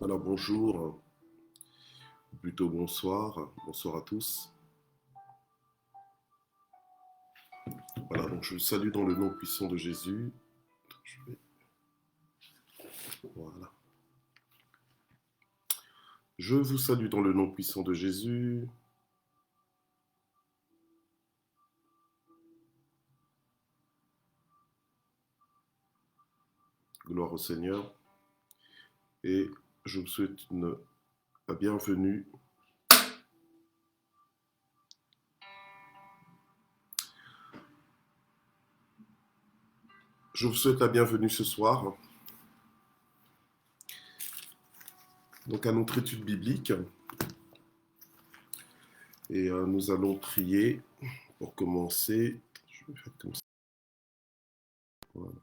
Alors bonjour, ou plutôt bonsoir à tous. Voilà, donc je vous salue dans le nom puissant de Jésus. Voilà. Je vous salue dans le nom puissant de Jésus. Gloire au Seigneur. Et je vous souhaite la bienvenue. Je vous souhaite la bienvenue ce soir. Donc à notre étude biblique. Et nous allons prier pour commencer. Je vais faire comme ça. Voilà.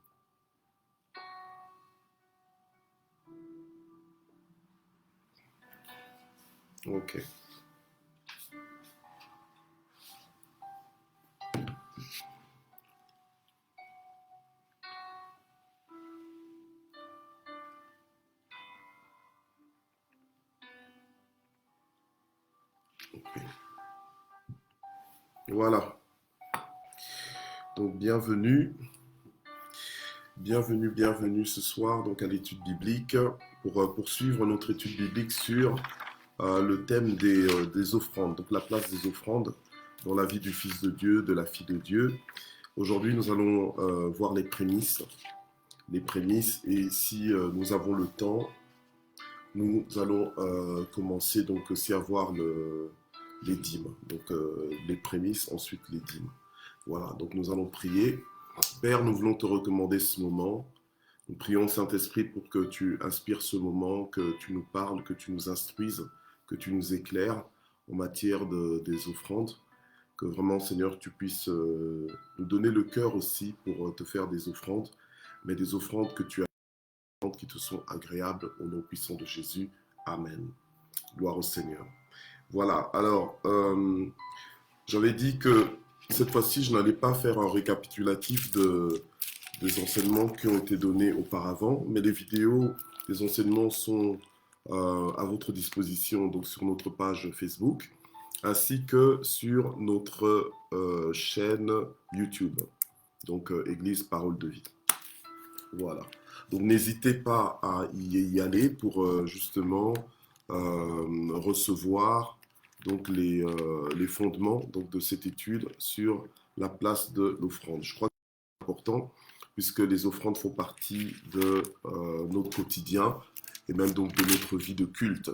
Ok. Voilà. Donc bienvenue ce soir donc à l'étude biblique pour poursuivre notre étude biblique sur le thème des offrandes, donc la place des offrandes dans la vie du Fils de Dieu, de la fille de Dieu. Aujourd'hui, nous allons voir les prémices, et si nous avons le temps, nous allons commencer donc aussi à voir les dîmes, donc les prémices, ensuite les dîmes. Voilà, donc nous allons prier. Père, nous voulons te recommander ce moment. Nous prions, Saint-Esprit, pour que tu inspires ce moment, que tu nous parles, que tu nous instruises, que tu nous éclaires en matière des offrandes. Que vraiment, Seigneur, tu puisses nous donner le cœur aussi pour te faire des offrandes, mais des offrandes que tu as, qui te sont agréables au nom puissant de Jésus. Amen. Gloire au Seigneur. Voilà, alors, j'avais dit que cette fois-ci, je n'allais pas faire un récapitulatif des enseignements qui ont été donnés auparavant, mais les vidéos des enseignements sont à votre disposition donc sur notre page Facebook, ainsi que sur notre chaîne YouTube, donc Église Parole de Vie. Voilà. Donc n'hésitez pas à y aller pour justement recevoir donc les fondements donc, de cette étude sur la place de l'offrande. Je crois que c'est important puisque les offrandes font partie de notre quotidien et même donc de notre vie de culte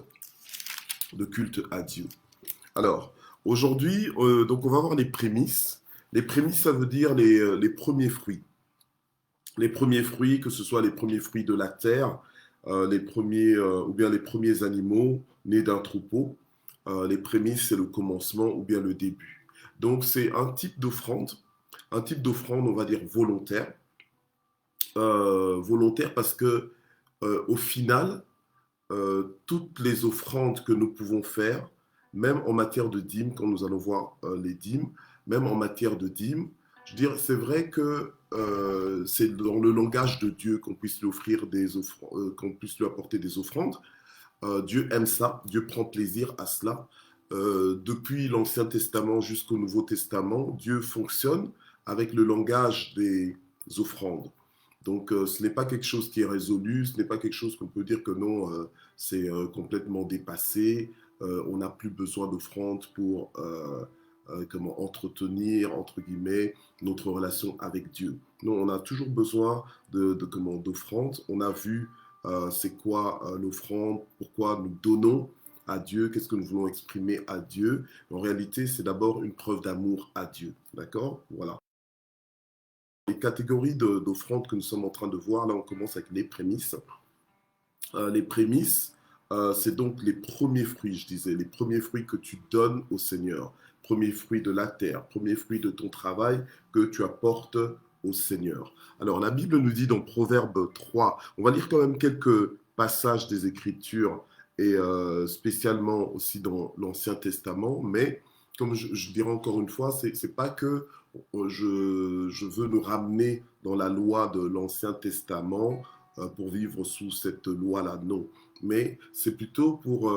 à Dieu. Alors, aujourd'hui, donc on va voir les prémices. Les prémices, ça veut dire les premiers fruits. Les premiers fruits, que ce soit les premiers fruits de la terre, les premiers, ou bien les premiers animaux nés d'un troupeau. Les prémices, c'est le commencement ou bien le début. Donc, c'est un type d'offrande, on va dire volontaire. Volontaire parce que, au final, toutes les offrandes que nous pouvons faire, même en matière de dîmes, quand nous allons voir les dîmes, même en matière de dîmes, je veux dire, c'est vrai que c'est dans le langage de Dieu qu'on puisse lui offrir des offrandes, qu'on puisse lui apporter des offrandes. Dieu aime ça, Dieu prend plaisir à cela. Depuis l'Ancien Testament jusqu'au Nouveau Testament, Dieu fonctionne avec le langage des offrandes. Donc, ce n'est pas quelque chose qui est résolu, ce n'est pas quelque chose qu'on peut dire que non, c'est complètement dépassé. On n'a plus besoin d'offrandes pour comment entretenir, entre guillemets, notre relation avec Dieu. Non, on a toujours besoin d'offrandes. On a vu c'est quoi l'offrande, pourquoi nous donnons à Dieu, qu'est-ce que nous voulons exprimer à Dieu. En réalité, c'est d'abord une preuve d'amour à Dieu. D'accord? Voilà. Les catégories d'offrandes que nous sommes en train de voir, là on commence avec les prémices. Les prémices, c'est donc les premiers fruits, je disais, les premiers fruits que tu donnes au Seigneur, premiers fruits de la terre, premiers fruits de ton travail que tu apportes au Seigneur. Alors la Bible nous dit dans Proverbe 3, on va lire quand même quelques passages des Écritures et spécialement aussi dans l'Ancien Testament, mais comme je dirais encore une fois, c'est pas que je veux nous ramener dans la loi de l'Ancien Testament pour vivre sous cette loi-là. Non. mais c'est plutôt pour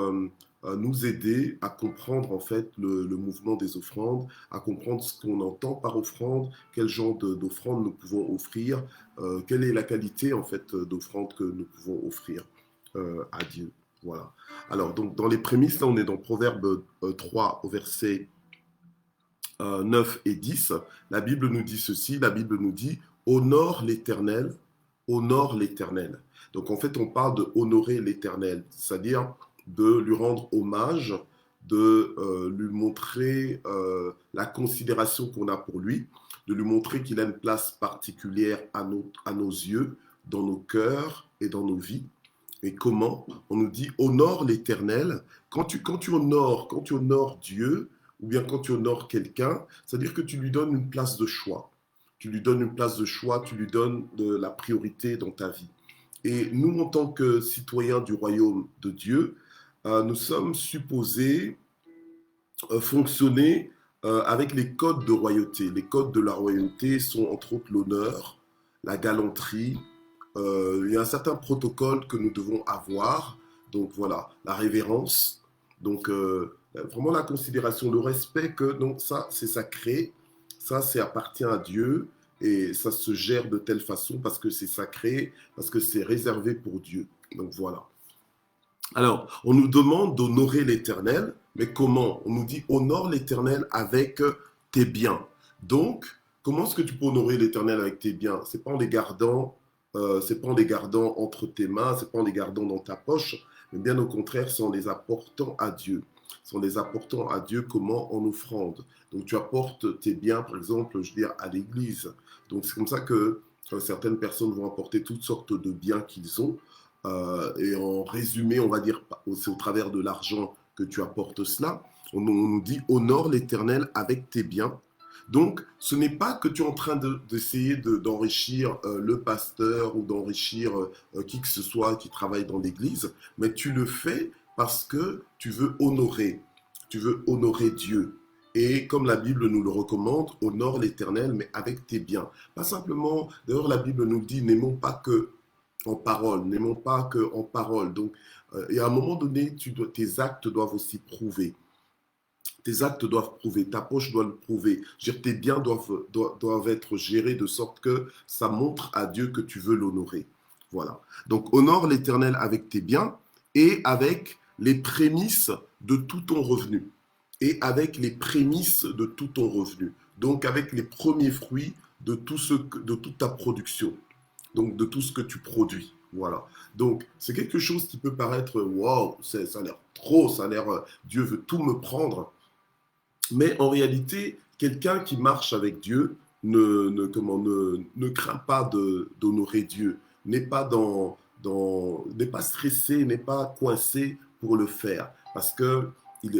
nous aider à comprendre en fait le mouvement des offrandes, à comprendre ce qu'on entend par offrande, quel genre d'offrande nous pouvons offrir, quelle est la qualité en fait d'offrande que nous pouvons offrir à Dieu. Voilà. Alors, donc, dans les prémices, là, on est dans Proverbe 3 au verset 9 et 10. La Bible nous dit ceci, la Bible nous dit, honore l'Éternel, honore l'Éternel. Donc, en fait, on parle de honorer l'Éternel, c'est-à-dire de lui rendre hommage, de lui montrer la considération qu'on a pour lui, de lui montrer qu'il a une place particulière à nos yeux, dans nos cœurs et dans nos vies. Et comment? On nous dit honore l'Éternel. Quand tu honores Dieu, ou bien quand tu honores quelqu'un, c'est-à-dire que tu lui donnes une place de choix. Tu lui donnes une place de choix, tu lui donnes de la priorité dans ta vie. Et nous, en tant que citoyens du royaume de Dieu, nous sommes supposés fonctionner avec les codes de royauté. Les codes de la royauté sont entre autres l'honneur, la galanterie. Il y a un certain protocole que nous devons avoir. Donc voilà, la révérence. Donc vraiment la considération, le respect que donc ça c'est sacré, ça c'est appartient à Dieu et ça se gère de telle façon parce que c'est sacré, parce que c'est réservé pour Dieu. Donc voilà. Alors, on nous demande d'honorer l'Éternel, mais comment? On nous dit honore l'Éternel avec tes biens. Donc, comment est-ce que tu peux honorer l'Éternel avec tes biens? C'est pas en les gardant, c'est pas en les gardant entre tes mains, c'est pas en les gardant dans ta poche, mais bien au contraire, c'est en les apportant à Dieu. C'est en les apportant à Dieu comment? En offrande. Donc, tu apportes tes biens, par exemple, je veux dire, à l'Église. Donc, c'est comme ça que certaines personnes vont apporter toutes sortes de biens qu'ils ont. Et en résumé, on va dire, c'est au travers de l'argent que tu apportes cela. On nous dit honore l'Éternel avec tes biens. Donc, ce n'est pas que tu es en train d'essayer d'enrichir le pasteur ou d'enrichir qui que ce soit qui travaille dans l'église, mais tu le fais parce que tu veux honorer Dieu. Et comme la Bible nous le recommande, honore l'Éternel, mais avec tes biens. Pas simplement, d'ailleurs la Bible nous dit, n'aimons pas que en parole, n'aimons pas que en parole. Donc, et à un moment donné, tes actes doivent aussi prouver. Tes actes doivent prouver, ta poche doit le prouver. Tes biens doivent être gérés de sorte que ça montre à Dieu que tu veux l'honorer. Voilà. Donc, honore l'Éternel avec tes biens et avec les prémices de tout ton revenu. Et avec les prémices de tout ton revenu. Donc, avec les premiers fruits de de toute ta production. Donc de tout ce que tu produis. Voilà. Donc c'est quelque chose qui peut paraître wow, ça a l'air trop, ça a l'air Dieu veut tout me prendre. Mais en réalité, quelqu'un qui marche avec Dieu ne craint pas d'honorer Dieu, n'est pas n'est pas stressé, n'est pas coincé pour le faire, parce que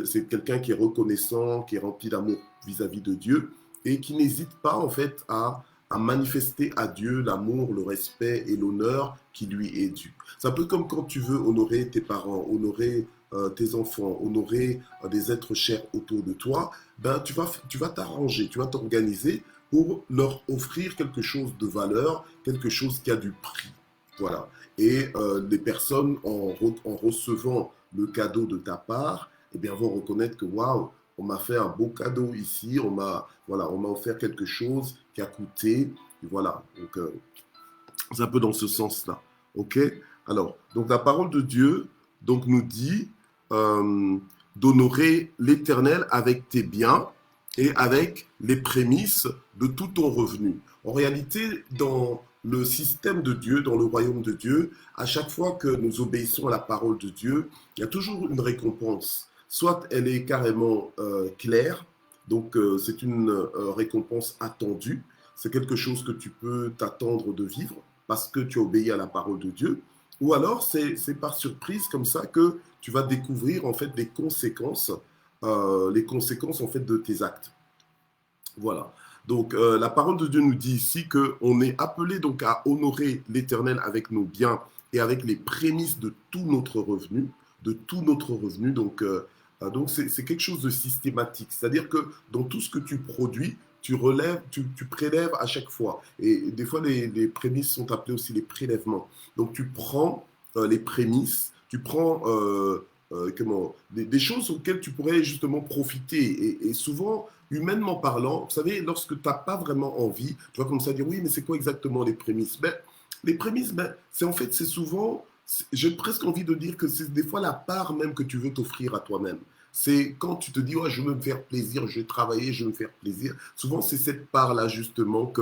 c'est quelqu'un qui est reconnaissant, qui est rempli d'amour vis-à-vis de Dieu et qui n'hésite pas en fait à manifester à Dieu l'amour, le respect et l'honneur qui lui est dû. C'est un peu comme quand tu veux honorer tes parents, honorer tes enfants, honorer des êtres chers autour de toi, ben, tu vas t'arranger, tu vas t'organiser pour leur offrir quelque chose de valeur, quelque chose qui a du prix. Voilà. Et les personnes, en recevant le cadeau de ta part, eh bien, vont reconnaître que waouh, on m'a fait un beau cadeau ici, on m'a offert quelque chose qui a coûté. Et voilà. Donc, c'est un peu dans ce sens-là. OK? Alors, donc la parole de Dieu donc, nous dit euh, d'honorer l'Éternel avec tes biens et avec les prémices de tout ton revenu. En réalité, dans le système de Dieu, dans le royaume de Dieu, à chaque fois que nous obéissons à la parole de Dieu, il y a toujours une récompense. Soit elle est carrément claire, donc c'est une récompense attendue, c'est quelque chose que tu peux t'attendre de vivre parce que tu obéis à la parole de Dieu, ou alors c'est par surprise comme ça que tu vas découvrir en fait les conséquences en fait de tes actes. Voilà. Donc la parole de Dieu nous dit ici que on est appelé donc à honorer l'Éternel avec nos biens et avec les prémices de tout notre revenu, de tout notre revenu. Donc c'est quelque chose de systématique. C'est-à-dire que dans tout ce que tu produis, tu prélèves à chaque fois. Et des fois, les prémices sont appelées aussi les prélèvements. Donc, tu prends les prémices tu prends des choses auxquelles tu pourrais justement profiter. Et souvent, humainement parlant, vous savez, lorsque tu n'as pas vraiment envie, tu vas commencer à dire oui, mais c'est quoi exactement les prémices? Ben, les prémices, ben, c'est en fait, c'est souvent, j'ai presque envie de dire que c'est des fois la part même que tu veux t'offrir à toi-même. C'est quand tu te dis, ouais, je veux me faire plaisir, je vais travailler, je veux me faire plaisir. Souvent, c'est cette part-là, justement,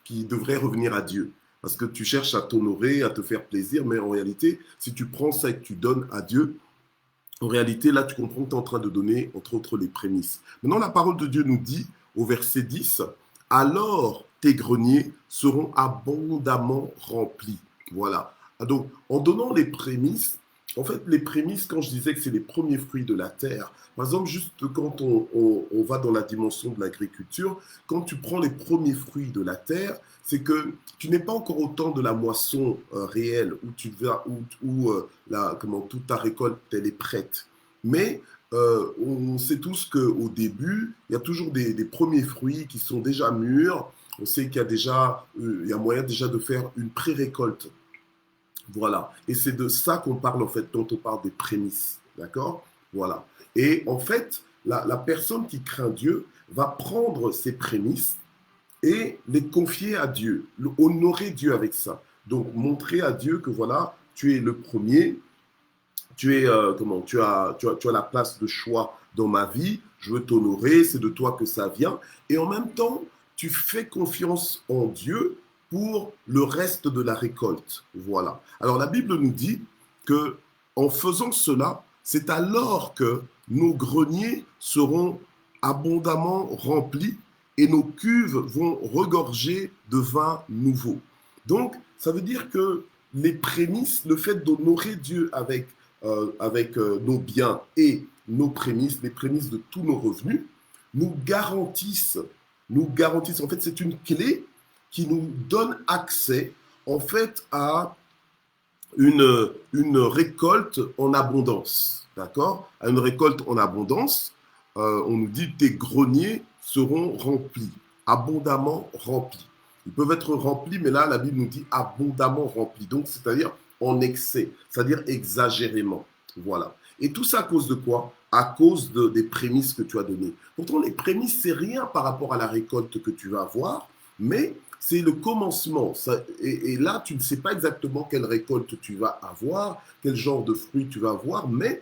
qui devrait revenir à Dieu. Parce que tu cherches à t'honorer, à te faire plaisir, mais en réalité, si tu prends ça et que tu donnes à Dieu, en réalité, là, tu comprends que tu es en train de donner, entre autres, les prémices. Maintenant, la parole de Dieu nous dit, au verset 10, alors tes greniers seront abondamment remplis. Voilà. Donc, en donnant les prémices, en fait, les prémices, quand je disais que c'est les premiers fruits de la terre, par exemple, juste quand on va dans la dimension de l'agriculture, quand tu prends les premiers fruits de la terre, c'est que tu n'es pas encore au temps de la moisson réelle où tu vas, comment toute ta récolte elle est prête. Mais on sait tous qu'au début, il y a toujours des premiers fruits qui sont déjà mûrs. On sait qu'il y a déjà, il y a moyen déjà de faire une pré-récolte. Voilà. Et c'est de ça qu'on parle en fait, dont on parle des prémices. D'accord? Voilà. Et en fait, la personne qui craint Dieu va prendre ces prémices et les confier à Dieu, honorer Dieu avec ça. Donc montrer à Dieu que voilà, tu es le premier, tu es tu as la place de choix dans ma vie, je veux t'honorer, c'est de toi que ça vient. Et en même temps, tu fais confiance en Dieu pour le reste de la récolte. Voilà. Alors la Bible nous dit que en faisant cela, c'est alors que nos greniers seront abondamment remplis et nos cuves vont regorger de vin nouveau. Donc, ça veut dire que les prémices, le fait d'honorer Dieu avec nos biens et nos prémices, les prémices de tous nos revenus, nous garantissent, en fait, c'est une clé qui nous donne accès, en fait, à une récolte en abondance, d'accord? À une récolte en abondance, on nous dit tes greniers seront remplis, abondamment remplis. Ils peuvent être remplis, mais là, la Bible nous dit abondamment remplis. Donc, c'est-à-dire en excès, c'est-à-dire exagérément. Voilà. Et tout ça à cause de quoi? À cause des prémices que tu as données. Pourtant, les prémices, c'est rien par rapport à la récolte que tu vas avoir, mais c'est le commencement. Et là, tu ne sais pas exactement quelle récolte tu vas avoir, quel genre de fruits tu vas avoir, mais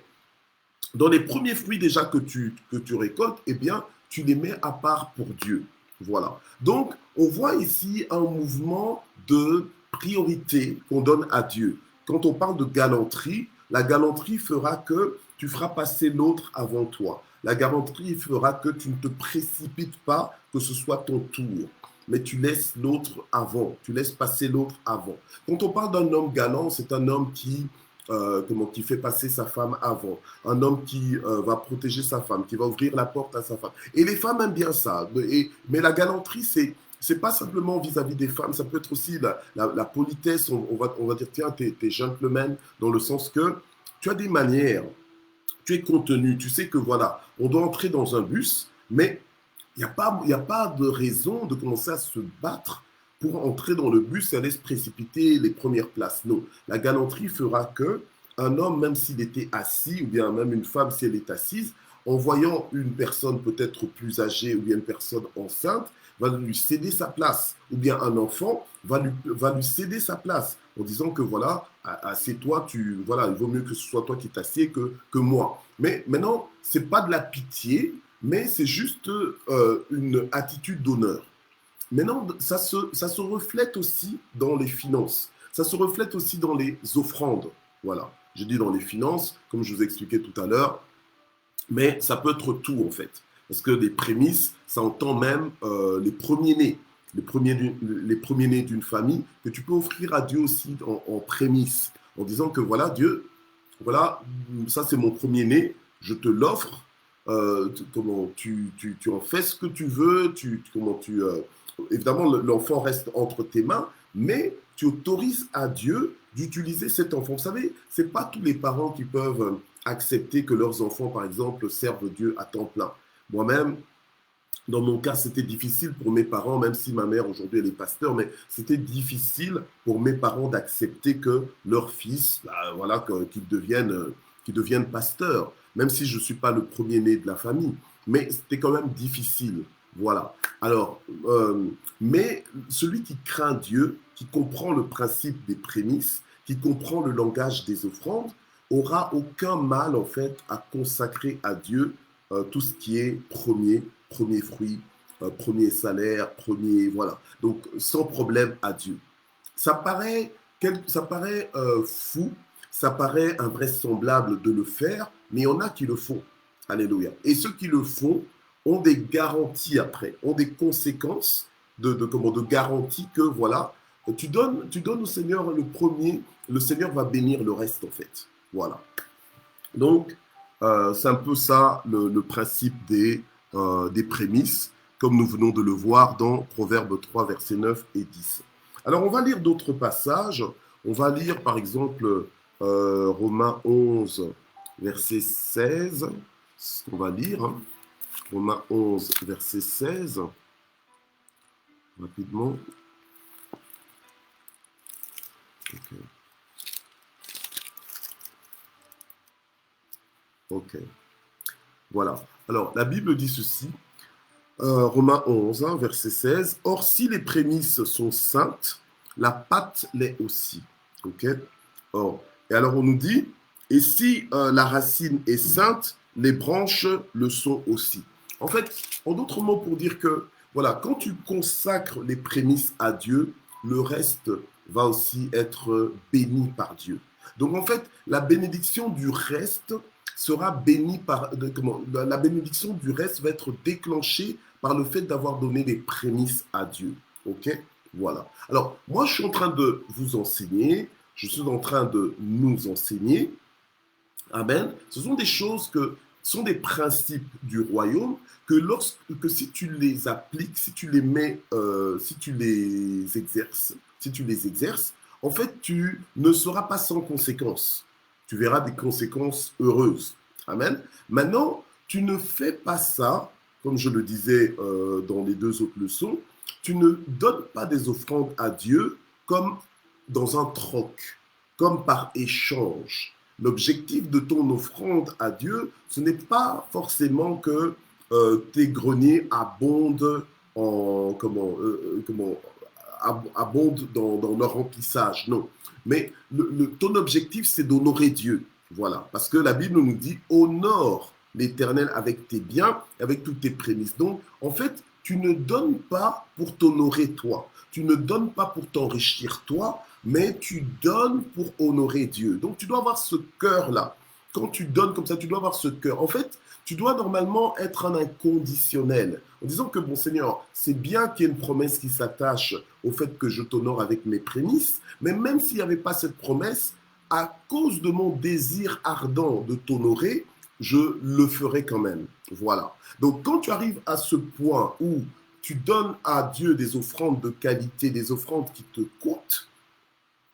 dans les premiers fruits déjà que tu récoltes, eh bien, tu les mets à part pour Dieu. Voilà. Donc, on voit ici un mouvement de priorité qu'on donne à Dieu. Quand on parle de galanterie, la galanterie fera que tu feras passer l'autre avant toi. La galanterie fera que tu ne te précipites pas, que ce soit ton tour, mais tu laisses l'autre avant, tu laisses passer l'autre avant. Quand on parle d'un homme galant, c'est un homme qui fait passer sa femme avant, un homme qui va protéger sa femme, qui va ouvrir la porte à sa femme. Et les femmes aiment bien ça. Mais la galanterie, c'est pas simplement vis-à-vis des femmes, ça peut être aussi la politesse. On va dire, tiens, t'es gentleman, dans le sens que tu as des manières, tu es contenu, tu sais que voilà, on doit entrer dans un bus, mais il n'y a pas de raison de commencer à se battre pour entrer dans le bus et aller se précipiter les premières places. Non, la galanterie fera que un homme, même s'il était assis, ou bien même une femme si elle est assise, en voyant une personne peut-être plus âgée ou bien une personne enceinte, va lui céder sa place. Ou bien un enfant va lui céder sa place en disant que voilà, assieds-toi, voilà, il vaut mieux que ce soit toi qui t'assieds que moi. Mais maintenant, ce n'est pas de la pitié, mais c'est juste une attitude d'honneur. Maintenant, ça se reflète aussi dans les finances. Ça se reflète aussi dans les offrandes. Voilà. J'ai dit dans les finances, comme je vous expliquais tout à l'heure, mais ça peut être tout en fait. Parce que les prémices, ça entend même les premiers-nés. Les premiers-nés d'une famille que tu peux offrir à Dieu aussi en prémices. En disant que voilà, Dieu, voilà, ça c'est mon premier-né, je te l'offre. Comment tu en fais ce que tu veux, évidemment l'enfant reste entre tes mains, mais tu autorises à Dieu d'utiliser cet enfant. Vous savez, c'est pas tous les parents qui peuvent accepter que leurs enfants, par exemple, servent Dieu à temps plein. Moi-même, Dans mon cas, c'était difficile pour mes parents, même si ma mère aujourd'hui elle est pasteur, mais c'était difficile pour mes parents d'accepter que leur fils, bah, voilà, qu'il devienne pasteur, même si je ne suis pas le premier-né de la famille. Mais c'était quand même difficile. Voilà. Alors, mais celui qui craint Dieu, qui comprend le principe des prémices, qui comprend le langage des offrandes, aura aucun mal en fait à consacrer à Dieu tout ce qui est premier fruit, premier salaire, premier voilà. Donc sans problème à Dieu. Ça paraît, ça paraît fou, ça paraît invraisemblable de le faire, mais il y en a qui le font. Alléluia. Et ceux qui le font ont des garanties après, ont des conséquences de garantie que voilà, tu donnes au Seigneur le premier, le Seigneur va bénir le reste en fait. Voilà. Donc, c'est un peu ça le principe des prémices, comme nous venons de le voir dans Proverbe 3, versets 9 et 10. Alors, on va lire d'autres passages. On va lire, par exemple, Romains 11, verset 16. C'est ce qu'on va lire. Hein. Romains 11, verset 16. Rapidement. Ok. Ok. Voilà. Alors, la Bible dit ceci. Romains 11, hein, verset 16. Or, si les prémices sont saintes, la pâte l'est aussi. Ok. Or, et alors on nous dit, et si la racine est sainte, les branches le sont aussi. En fait, en d'autres mots, pour dire que, voilà, quand tu consacres les prémices à Dieu, le reste va aussi être béni par Dieu. Donc en fait, la bénédiction du reste sera bénie par, la bénédiction du reste va être déclenchée par le fait d'avoir donné les prémices à Dieu. Ok. Voilà. Alors, moi, je suis en train de vous enseigner, je suis en train de nous enseigner. Amen. Ce sont des choses ce sont des principes du royaume que si tu les appliques, si tu les mets, si tu les exerces, en fait, tu ne seras pas sans conséquences. Tu verras des conséquences heureuses. Amen. Maintenant, tu ne fais pas ça, comme je le disais dans les deux autres leçons, tu ne donnes pas des offrandes à Dieu comme dans un troc, comme par échange. L'objectif de ton offrande à Dieu, ce n'est pas forcément que tes greniers abondent abondent dans leur remplissage. Non. Mais ton objectif, c'est d'honorer Dieu. Voilà. Parce que la Bible nous dit honore l'Éternel avec tes biens, avec toutes tes prémices. Donc, en fait, tu ne donnes pas pour t'honorer toi. Tu ne donnes pas pour t'enrichir toi, mais tu donnes pour honorer Dieu. Donc, tu dois avoir ce cœur-là. Quand tu donnes comme ça, tu dois avoir ce cœur. En fait, tu dois normalement être un inconditionnel. En disant que, bon Seigneur, c'est bien qu'il y ait une promesse qui s'attache au fait que je t'honore avec mes prémices, mais même s'il n'y avait pas cette promesse, à cause de mon désir ardent de t'honorer, je le ferai quand même. Voilà. Donc, quand tu arrives à ce point où tu donnes à Dieu des offrandes de qualité, des offrandes qui te coûtent,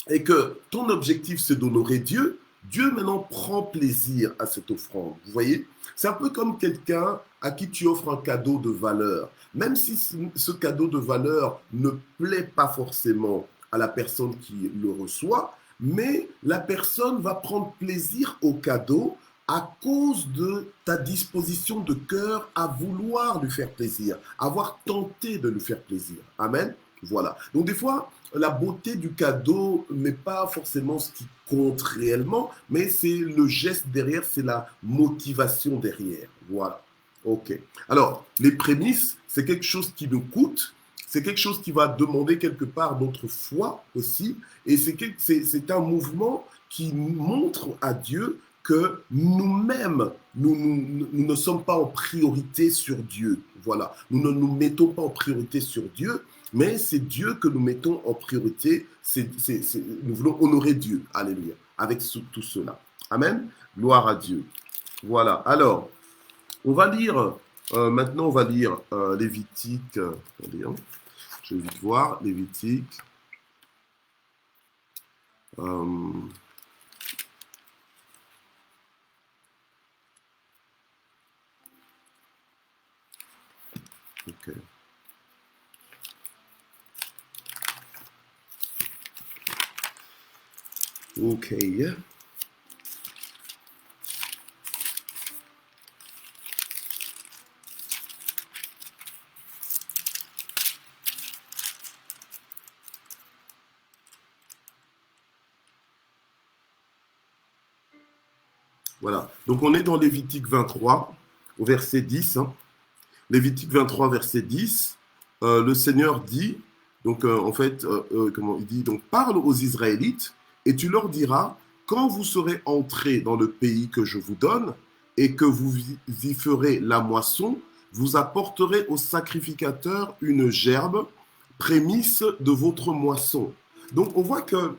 et que ton objectif c'est d'honorer Dieu, Dieu maintenant prend plaisir à cette offrande. Vous voyez, c'est un peu comme quelqu'un à qui tu offres un cadeau de valeur. Même si ce cadeau de valeur ne plaît pas forcément à la personne qui le reçoit, mais la personne va prendre plaisir au cadeau à cause de ta disposition de cœur à vouloir lui faire plaisir, avoir tenté de lui faire plaisir. Amen. Voilà. Donc des fois, la beauté du cadeau n'est pas forcément ce qui compte réellement, mais c'est le geste derrière, c'est la motivation derrière. Voilà. OK. Alors, les prémices, c'est quelque chose qui nous coûte, c'est quelque chose qui va demander quelque part notre foi aussi, et c'est un mouvement qui montre à Dieu que nous-mêmes, nous ne sommes pas en priorité sur Dieu. Voilà. Nous ne nous mettons pas en priorité sur Dieu, mais c'est Dieu que nous mettons en priorité. Nous voulons honorer Dieu. Alléluia. Avec tout cela. Amen. Gloire à Dieu. Voilà. Alors, on va lire, maintenant on va lire Lévitique. Attendez, hein, je vais vite voir. Lévitique. Ok. Ok. Voilà. Donc on est dans Lévitique 23, au verset 10. Hein. Lévitique 23, verset 10. Le Seigneur dit, donc comment il dit, donc parle aux Israélites et tu leur diras, quand vous serez entrés dans le pays que je vous donne et que vous y ferez la moisson, vous apporterez au sacrificateur une gerbe, prémisse de votre moisson. Donc on voit que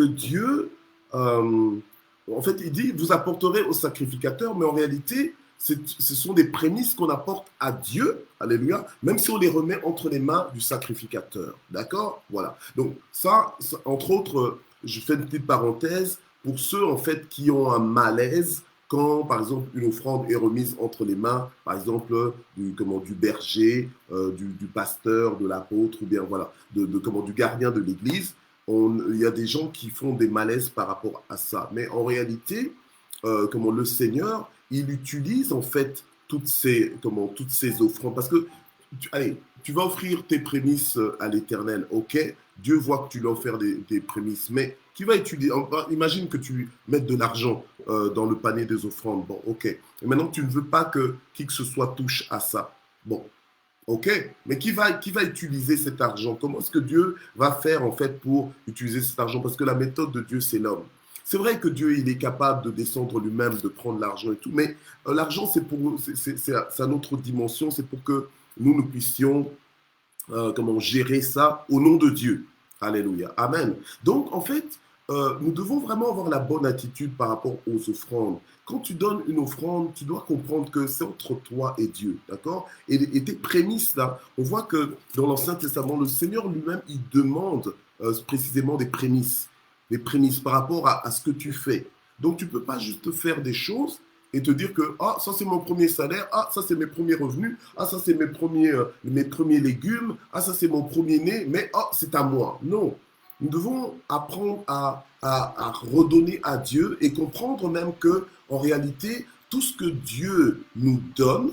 Dieu, en fait, il dit, vous apporterez au sacrificateur, mais en réalité, ce sont des prémices qu'on apporte à Dieu, alléluia, même si on les remet entre les mains du sacrificateur. D'accord? Voilà. Donc ça, entre autres, je fais une petite parenthèse, pour ceux, en fait, qui ont un malaise quand, par exemple, une offrande est remise entre les mains, par exemple, du berger, du pasteur, de l'apôtre, ou bien, voilà, du gardien de l'église. Il y a des gens qui font des malaises par rapport à ça. Mais en réalité, le Seigneur, il utilise en fait toutes ces offrandes. Parce que, allez, tu vas offrir tes prémices à l'Éternel, ok? Dieu voit que tu lui offres des prémices, mais qui va utiliser? Imagine que tu mettes de l'argent dans le panier des offrandes. Bon, ok. Et maintenant, tu ne veux pas que qui que ce soit touche à ça. Bon, ok, mais qui va utiliser cet argent? Comment est-ce que Dieu va faire en fait pour utiliser cet argent? Parce que la méthode de Dieu, c'est l'homme. C'est vrai que Dieu, il est capable de descendre lui-même, de prendre l'argent et tout, mais l'argent, c'est à notre dimension, c'est pour que nous puissions gérer ça au nom de Dieu. Alléluia. Amen. Donc, en fait, nous devons vraiment avoir la bonne attitude par rapport aux offrandes. Quand tu donnes une offrande, tu dois comprendre que c'est entre toi et Dieu, d'accord? Et tes prémices, là, on voit que dans l'Ancien Testament, le Seigneur lui-même, il demande précisément des prémices par rapport à ce que tu fais. Donc, tu ne peux pas juste faire des choses et te dire que ah, ça c'est mon premier salaire, ah, ça c'est mes premiers revenus, ah, ça c'est mes premiers légumes, ah, ça c'est mon premier-né, mais ah, c'est à moi. Non, nous devons apprendre à redonner à Dieu et comprendre même que en réalité, tout ce que Dieu nous donne,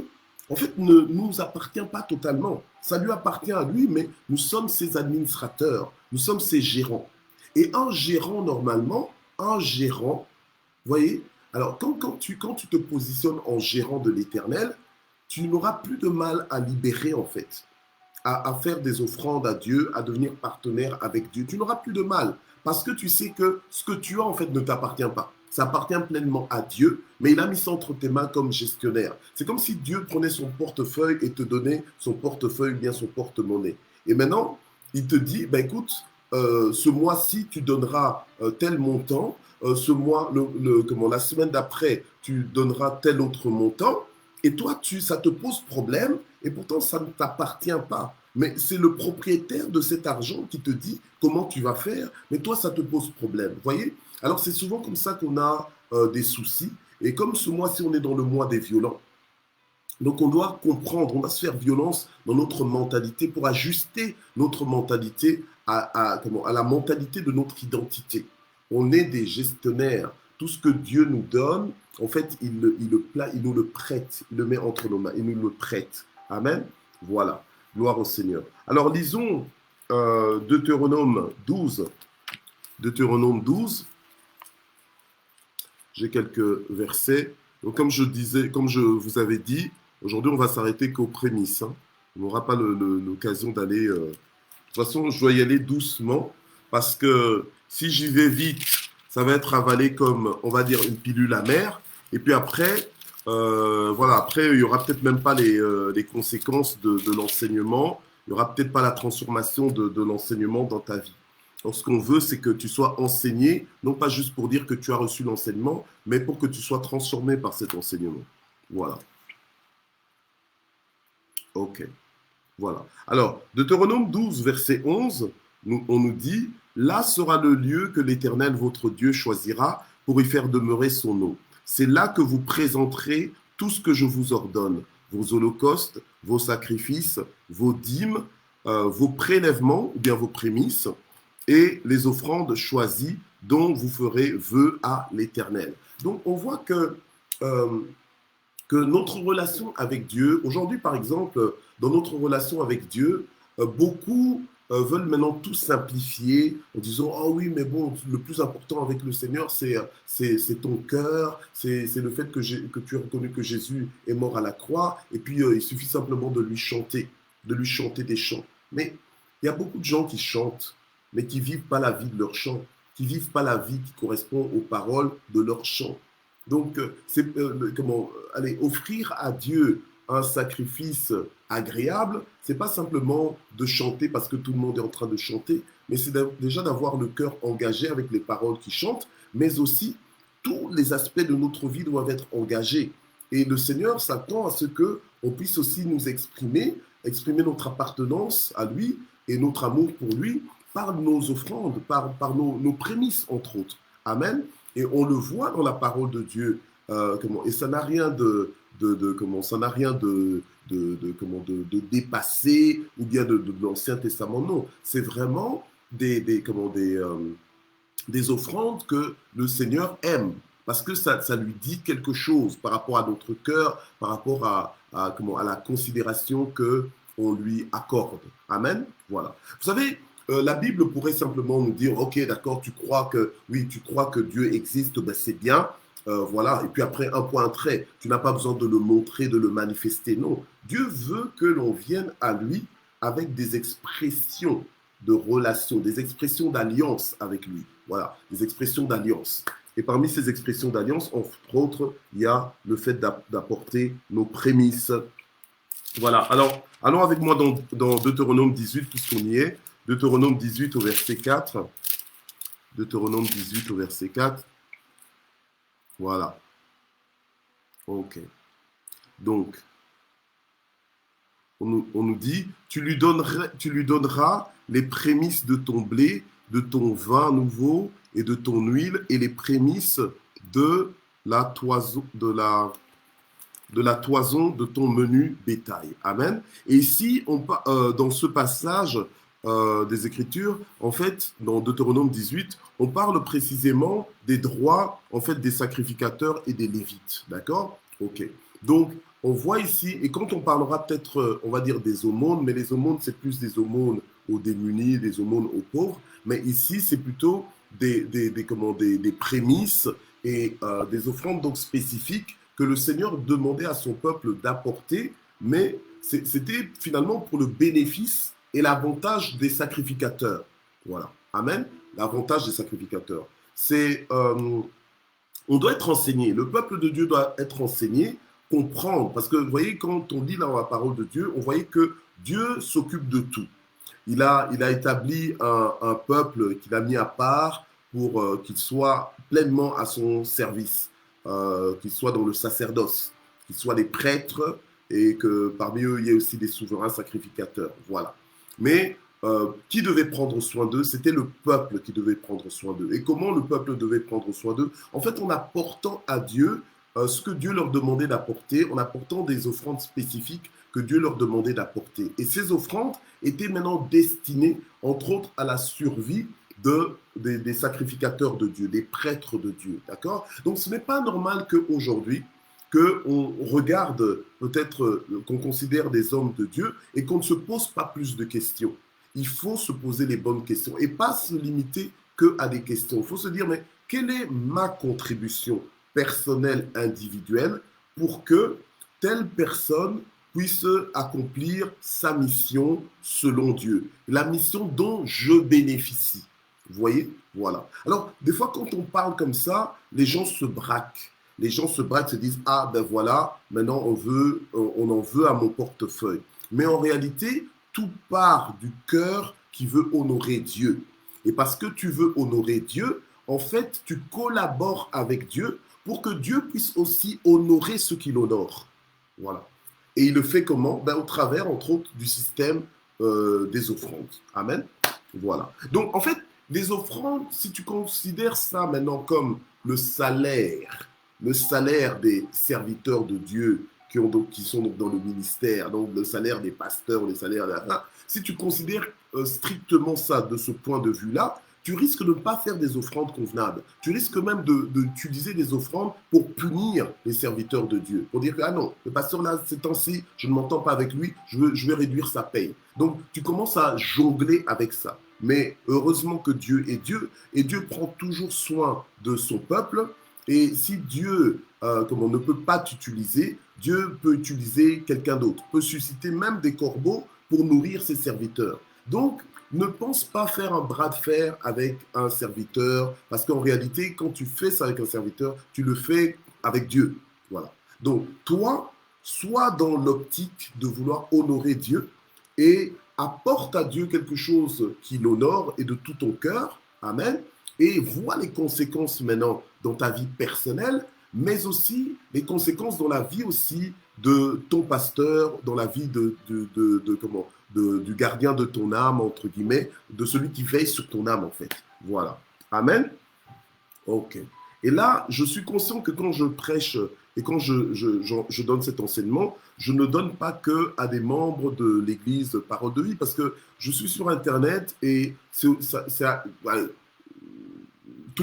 en fait, ne nous appartient pas totalement. Ça lui appartient à lui, mais nous sommes ses administrateurs, nous sommes ses gérants. Et un gérant, normalement, vous voyez, alors quand tu te positionnes en gérant de l'Éternel, tu n'auras plus de mal à libérer en fait, à faire des offrandes à Dieu, à devenir partenaire avec Dieu. Tu n'auras plus de mal parce que tu sais que ce que tu as en fait ne t'appartient pas. Ça appartient pleinement à Dieu, mais il a mis ça entre tes mains comme gestionnaire. C'est comme si Dieu prenait son portefeuille et te donnait son portefeuille, bien son porte-monnaie. Et maintenant, il te dit, ben écoute, ce mois-ci, tu donneras tel montant, ce mois, la semaine d'après, tu donneras tel autre montant, et toi, ça te pose problème, et pourtant, ça ne t'appartient pas. Mais c'est le propriétaire de cet argent qui te dit comment tu vas faire, mais toi, ça te pose problème. Vous voyez? Alors, c'est souvent comme ça qu'on a des soucis, et comme ce mois-ci, on est dans le mois des violents, donc on doit comprendre, on va se faire violence dans notre mentalité pour ajuster notre mentalité à la mentalité de notre identité. On est des gestionnaires. Tout ce que Dieu nous donne, en fait, il nous le prête. Il le met entre nos mains. Il nous le prête. Amen. Voilà. Gloire au Seigneur. Alors lisons Deutéronome 12. Deutéronome 12. J'ai quelques versets. Donc comme je vous avais dit, aujourd'hui, on va s'arrêter qu'aux prémices. Hein. On n'aura pas l'occasion d'aller... De toute façon, je dois y aller doucement parce que si j'y vais vite, ça va être avalé comme, on va dire, une pilule amère. Et puis après, après, il n'y aura peut-être même pas les conséquences de l'enseignement. Il n'y aura peut-être pas la transformation de l'enseignement dans ta vie. Donc, ce qu'on veut, c'est que tu sois enseigné, non pas juste pour dire que tu as reçu l'enseignement, mais pour que tu sois transformé par cet enseignement. Voilà. Ok. Voilà. Alors, Deutéronome 12, verset 11, on nous dit, « Là sera le lieu que l'Éternel, votre Dieu, choisira pour y faire demeurer son nom. C'est là que vous présenterez tout ce que je vous ordonne. vos holocaustes, vos sacrifices, vos dîmes, vos prélèvements ou bien vos prémices et les offrandes choisies dont vous ferez vœu à l'Éternel. Donc on voit que notre relation avec Dieu, aujourd'hui par exemple, dans notre relation avec Dieu, beaucoup veulent maintenant tout simplifier en disant « Ah oui, mais bon, le plus important avec le Seigneur, c'est ton cœur, c'est le fait que tu as reconnu que Jésus est mort à la croix, et puis il suffit simplement de lui chanter des chants. » Mais il y a beaucoup de gens qui chantent, mais qui ne vivent pas la vie de leur chant, qui ne vivent pas la vie qui correspond aux paroles de leur chant. Donc, allez, offrir à Dieu un sacrifice agréable, c'est pas simplement de chanter parce que tout le monde est en train de chanter, mais c'est déjà d'avoir le cœur engagé avec les paroles qui chantent, mais aussi tous les aspects de notre vie doivent être engagés. Et le Seigneur s'attend à ce que on puisse aussi nous exprimer notre appartenance à lui et notre amour pour lui par nos offrandes, par nos prémices, entre autres. Amen. Et on le voit dans la parole de Dieu. Et ça n'a rien de dépasser ou bien de l'Ancien Testament. Non, c'est vraiment des offrandes que le Seigneur aime. Parce que ça lui dit quelque chose par rapport à notre cœur, par rapport à la considération qu'on lui accorde. Amen. Voilà. Vous savez, la Bible pourrait simplement nous dire, ok, d'accord, tu crois que Dieu existe, ben c'est bien, voilà. Et puis après, un point, un trait, tu n'as pas besoin de le montrer, de le manifester. Non, Dieu veut que l'on vienne à lui avec des expressions de relation, des expressions d'alliance avec lui. Voilà, des expressions d'alliance. Et parmi ces expressions d'alliance, entre autres, il y a le fait d'apporter nos prémices. Voilà, alors, allons avec moi dans Deutéronome 18, puisqu'on y est. Deutéronome 18 au verset 4. Deutéronome 18 au verset 4. Voilà. Ok. Donc, on nous dit, tu lui donneras les prémices de ton blé, de ton vin nouveau et de ton huile et les prémices de la toison de ton menu bétail. Amen. Et ici, dans ce passage des Écritures, en fait, dans Deutéronome 18, on parle précisément des droits, en fait, des sacrificateurs et des Lévites. D'accord? Ok. Donc, on voit ici, et quand on parlera peut-être, on va dire des aumônes, mais les aumônes, c'est plus des aumônes aux démunis, des aumônes aux pauvres, mais ici, c'est plutôt des prémices et des offrandes donc spécifiques que le Seigneur demandait à son peuple d'apporter, mais c'était finalement pour le bénéfice et l'avantage des sacrificateurs. Voilà. Amen. L'avantage des sacrificateurs. On doit être enseigné. Le peuple de Dieu doit être enseigné, comprendre. Parce que, vous voyez, quand on lit dans la parole de Dieu, on voyait que Dieu s'occupe de tout. Il a établi un peuple qu'il a mis à part pour qu'il soit pleinement à son service, qu'il soit dans le sacerdoce, qu'il soit des prêtres et que parmi eux, il y ait aussi des souverains sacrificateurs. Voilà. Mais qui devait prendre soin d'eux? C'était le peuple qui devait prendre soin d'eux. Et comment le peuple devait prendre soin d'eux? En fait, en apportant à Dieu ce que Dieu leur demandait d'apporter, en apportant des offrandes spécifiques que Dieu leur demandait d'apporter. Et ces offrandes étaient maintenant destinées, entre autres, à la survie des sacrificateurs de Dieu, des prêtres de Dieu. D'accord? Donc, ce n'est pas normal qu'aujourd'hui, qu'on regarde, peut-être qu'on considère des hommes de Dieu et qu'on ne se pose pas plus de questions. Il faut se poser les bonnes questions et pas se limiter qu'à des questions. Il faut se dire, mais quelle est ma contribution personnelle, individuelle, pour que telle personne puisse accomplir sa mission selon Dieu, la mission dont je bénéficie. Vous voyez? Voilà. Alors, des fois, quand on parle comme ça, les gens se braquent. Les gens se braquent, se disent, ah ben voilà, maintenant on en veut à mon portefeuille. Mais en réalité, tout part du cœur qui veut honorer Dieu. Et parce que tu veux honorer Dieu, en fait, tu collabores avec Dieu pour que Dieu puisse aussi honorer ce qu'il honore. Voilà. Et il le fait comment? Ben, au travers, entre autres, du système des offrandes. Amen. Voilà. Donc, en fait, les offrandes, si tu considères ça maintenant comme le salaire des serviteurs de Dieu qui sont donc dans le ministère, donc le salaire des pasteurs, les salaires... Si tu considères strictement ça de ce point de vue-là, tu risques de ne pas faire des offrandes convenables. Tu risques même d'utiliser des offrandes pour punir les serviteurs de Dieu. Pour dire que, ah non, le pasteur là, ces temps-ci, je ne m'entends pas avec lui, je vais réduire sa paye. Donc, tu commences à jongler avec ça. Mais heureusement que Dieu est Dieu, et Dieu prend toujours soin de son peuple. Et si Dieu, comme on ne peut pas t'utiliser, Dieu peut utiliser quelqu'un d'autre, peut susciter même des corbeaux pour nourrir ses serviteurs. Donc, ne pense pas faire un bras de fer avec un serviteur, parce qu'en réalité, quand tu fais ça avec un serviteur, tu le fais avec Dieu. Voilà. Donc, toi, sois dans l'optique de vouloir honorer Dieu et apporte à Dieu quelque chose qui l'honore et de tout ton cœur. Amen. Et vois les conséquences maintenant dans ta vie personnelle, mais aussi les conséquences dans la vie aussi de ton pasteur, dans la vie du gardien de ton âme, entre guillemets, de celui qui veille sur ton âme, en fait. Voilà. Amen. Ok. Et là, je suis conscient que quand je prêche et quand je donne cet enseignement, je ne donne pas que à des membres de l'Église Parole de Vie, parce que je suis sur Internet et tout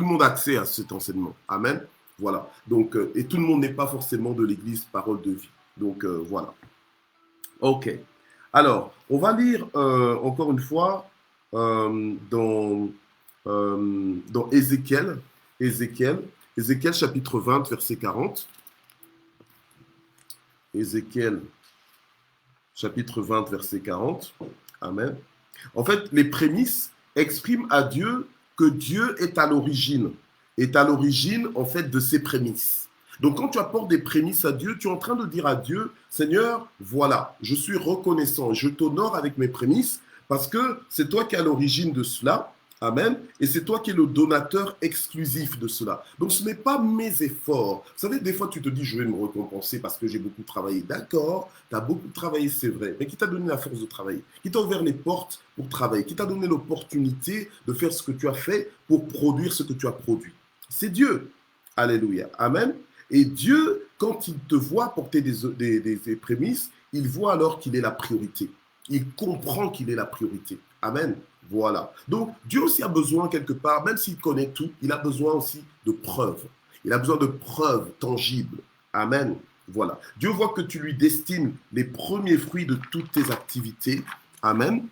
le monde a accès à cet enseignement. Amen. Voilà. Donc, et tout le monde n'est pas forcément de l'Église Parole de Vie. Donc, voilà. Ok. Alors, on va lire encore une fois dans Ézéchiel chapitre 20, verset 40. Ézéchiel chapitre 20, verset 40. Amen. En fait, les prémices expriment à Dieu que Dieu est à l'origine en fait de ces prémices. Donc quand tu apportes des prémices à Dieu, tu es en train de dire à Dieu, Seigneur, voilà, je suis reconnaissant, je t'honore avec mes prémices parce que c'est toi qui es à l'origine de cela. Amen. Et c'est toi qui es le donateur exclusif de cela. Donc ce n'est pas mes efforts. Vous savez, des fois tu te dis, je vais me récompenser parce que j'ai beaucoup travaillé. D'accord, tu as beaucoup travaillé, c'est vrai. Mais qui t'a donné la force de travailler? Qui t'a ouvert les portes pour travailler? Qui t'a donné l'opportunité de faire ce que tu as fait pour produire ce que tu as produit? C'est Dieu. Alléluia. Amen. Et Dieu, quand il te voit porter des prémices, il voit alors qu'il est la priorité. Il comprend qu'il est la priorité. Amen. Voilà. Donc, Dieu aussi a besoin quelque part, même s'il connaît tout, il a besoin aussi de preuves. Il a besoin de preuves tangibles. Amen. Voilà. Dieu voit que tu lui destines les premiers fruits de toutes tes activités. Amen.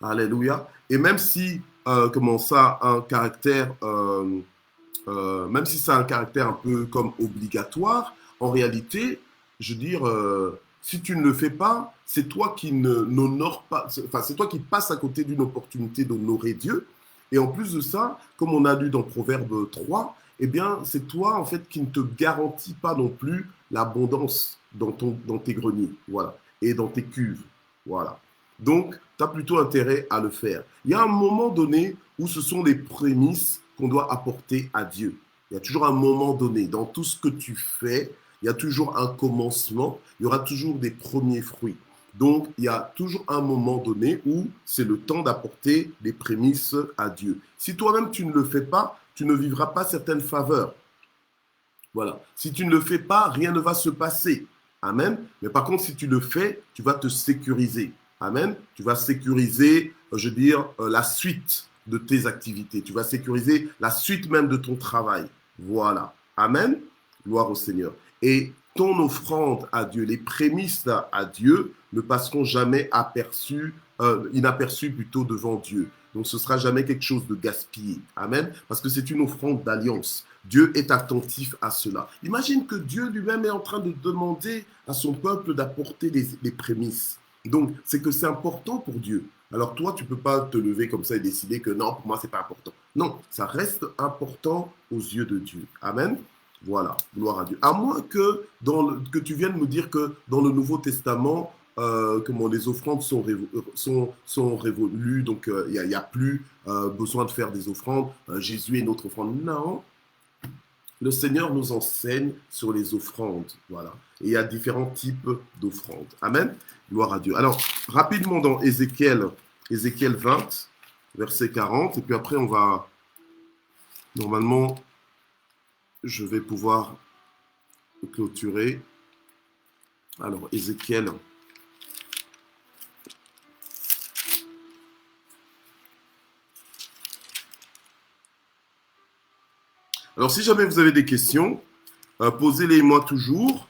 Alléluia. Et même si, comment ça, un caractère... même si ça a un caractère un peu comme obligatoire, en réalité, je veux dire, si tu ne le fais pas, c'est toi qui n'honore pas, enfin, c'est toi qui passes à côté d'une opportunité d'honorer Dieu. Et en plus de ça, comme on a lu dans Proverbe 3, eh bien, c'est toi, en fait, qui ne te garantit pas non plus l'abondance dans tes greniers, voilà, et dans tes cuves, voilà. Donc, tu as plutôt intérêt à le faire. Il y a un moment donné où ce sont les prémices qu'on doit apporter à Dieu. Il y a toujours un moment donné. Dans tout ce que tu fais, il y a toujours un commencement, il y aura toujours des premiers fruits. Donc, il y a toujours un moment donné où c'est le temps d'apporter des prémices à Dieu. Si toi-même tu ne le fais pas, tu ne vivras pas certaines faveurs. Voilà. Si tu ne le fais pas, rien ne va se passer. Amen. Mais par contre, si tu le fais, tu vas te sécuriser. Amen. Tu vas sécuriser, je veux dire, la suite de tes activités. Tu vas sécuriser la suite même de ton travail. Voilà. Amen. Gloire au Seigneur. Et ton offrande à Dieu, les prémices à Dieu ne passeront jamais inaperçues plutôt devant Dieu. Donc ce ne sera jamais quelque chose de gaspillé. Amen. Parce que c'est une offrande d'alliance. Dieu est attentif à cela. Imagine que Dieu lui-même est en train de demander à son peuple d'apporter les prémices. Donc c'est que c'est important pour Dieu. Alors toi, tu ne peux pas te lever comme ça et décider que non, pour moi, ce n'est pas important. Non, ça reste important aux yeux de Dieu. Amen. Voilà, gloire à Dieu. À moins que tu viennes me dire que dans le Nouveau Testament, comment les offrandes sont révolues, donc il n'y a plus besoin de faire des offrandes. Jésus est notre offrande. Non, le Seigneur nous enseigne sur les offrandes. Voilà. Et il y a différents types d'offrandes. Amen. Gloire à Dieu. Alors, rapidement dans Ézéchiel 20, verset 40, et puis après on va, normalement, je vais pouvoir clôturer. Alors, Ézéchiel. Alors, si jamais vous avez des questions, posez-les-moi toujours.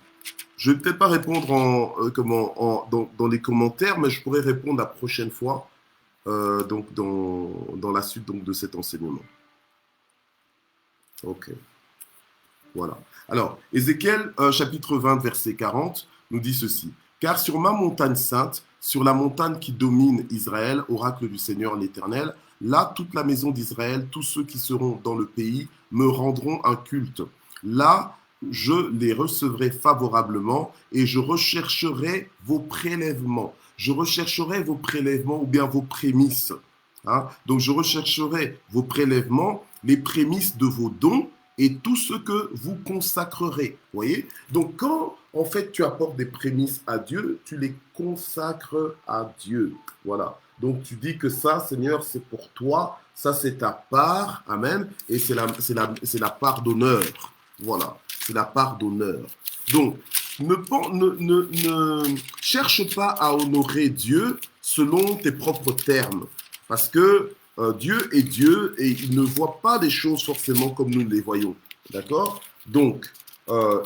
Je ne vais peut-être pas répondre dans les commentaires, mais je pourrais répondre la prochaine fois, donc dans la suite donc, de cet enseignement. Ok, voilà. Alors, Ézéchiel, chapitre 20, verset 40, nous dit ceci. Car sur ma montagne sainte, sur la montagne qui domine Israël, oracle du Seigneur l'Éternel, là, toute la maison d'Israël, tous ceux qui seront dans le pays, me rendront un culte. Là, je les recevrai favorablement et je rechercherai vos prélèvements. Je rechercherai vos prélèvements ou bien vos prémices. Hein? Donc, je rechercherai vos prélèvements, les prémices de vos dons et tout ce que vous consacrerez. Vous voyez? Donc, quand en fait tu apportes des prémices à Dieu, tu les consacres à Dieu. Voilà. Donc, tu dis que ça, Seigneur, c'est pour toi, ça, c'est ta part. Amen. Et c'est la part d'honneur. Voilà. C'est la part d'honneur. Donc, ne cherche pas à honorer Dieu selon tes propres termes. Parce que Dieu est Dieu et il ne voit pas les choses forcément comme nous les voyons. D'accord? Donc,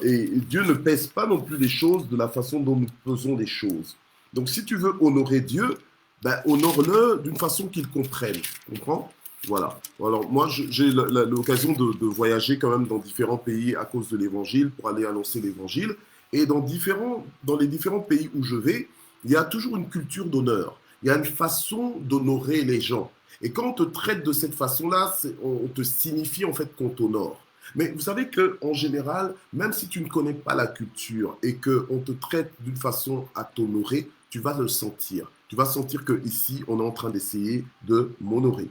et Dieu ne pèse pas non plus les choses de la façon dont nous faisons les choses. Donc, si tu veux honorer Dieu, ben, honore-le d'une façon qu'il comprenne. Tu comprends? Voilà. Alors, moi, j'ai l'occasion de voyager quand même dans différents pays à cause de l'évangile pour aller annoncer l'évangile. Et dans les différents pays où je vais, il y a toujours une culture d'honneur. Il y a une façon d'honorer les gens. Et quand on te traite de cette façon-là, on te signifie en fait qu'on t'honore. Mais vous savez qu'en général, même si tu ne connais pas la culture et qu'on te traite d'une façon à t'honorer, tu vas le sentir. Tu vas sentir qu'ici, on est en train d'essayer de m'honorer.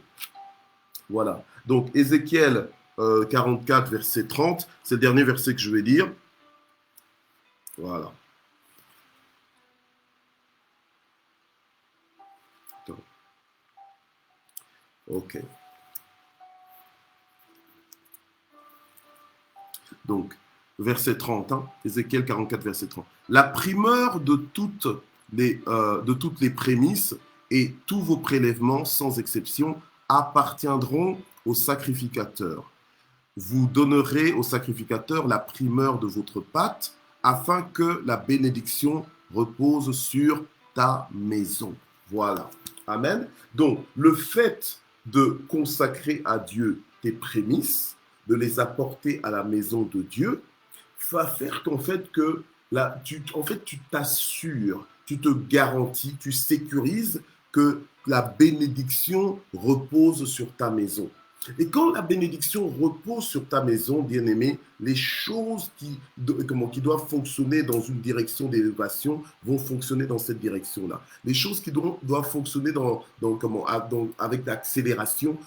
Voilà. Donc, Ézéchiel 44, verset 30, c'est le dernier verset que je vais lire. Voilà. Attends. Ok. Donc, verset 30, hein, Ézéchiel 44, verset 30. La primeur de toutes les prémices et tous vos prélèvements, sans exception, appartiendront au sacrificateur. Vous donnerez au sacrificateur la primeur de votre pâte, afin que la bénédiction repose sur ta maison. Voilà. Amen. Donc, le fait de consacrer à Dieu tes prémices, de les apporter à la maison de Dieu, va faire qu'en fait que là, tu t'assures, tu te garantis, tu sécurises que la bénédiction repose sur ta maison. Et quand la bénédiction repose sur ta maison, bien-aimé, les choses qui doivent fonctionner dans une direction d'élévation vont fonctionner dans cette direction-là. Les choses qui doivent fonctionner avec l'accélération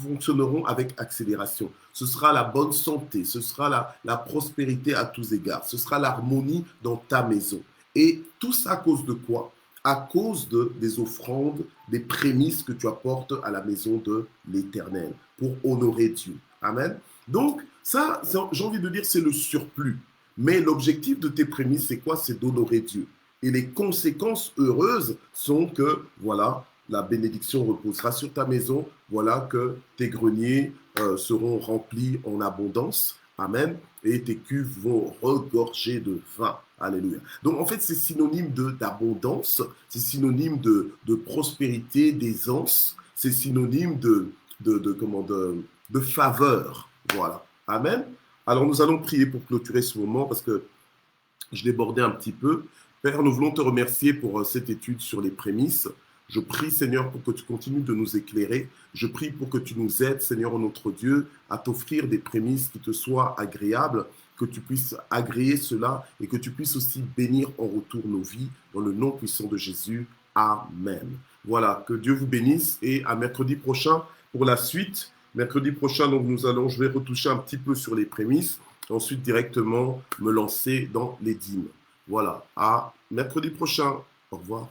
fonctionneront avec accélération. Ce sera la bonne santé, ce sera la prospérité à tous égards, ce sera l'harmonie dans ta maison. Et tout ça à cause de quoi? À cause des offrandes, des prémices que tu apportes à la maison de l'Éternel pour honorer Dieu. Amen. Donc, ça, j'ai envie de dire, c'est le surplus. Mais l'objectif de tes prémices, c'est quoi? C'est d'honorer Dieu. Et les conséquences heureuses sont que, voilà, la bénédiction reposera sur ta maison. Voilà que tes greniers seront remplis en abondance. Amen. Et tes cuves vont regorger de vin. Alléluia. Donc, en fait, c'est synonyme d'abondance, c'est synonyme de prospérité, d'aisance, c'est synonyme de faveur. Voilà. Amen. Alors, nous allons prier pour clôturer ce moment parce que je débordais un petit peu. Père, nous voulons te remercier pour cette étude sur les prémices. Je prie, Seigneur, pour que tu continues de nous éclairer. Je prie pour que tu nous aides, Seigneur, notre Dieu, à t'offrir des prémices qui te soient agréables, que tu puisses agréer cela et que tu puisses aussi bénir en retour nos vies dans le nom puissant de Jésus. Amen. Voilà, que Dieu vous bénisse et à mercredi prochain pour la suite. Mercredi prochain, donc je vais retoucher un petit peu sur les prémices, ensuite directement me lancer dans les dîmes. Voilà, à mercredi prochain. Au revoir.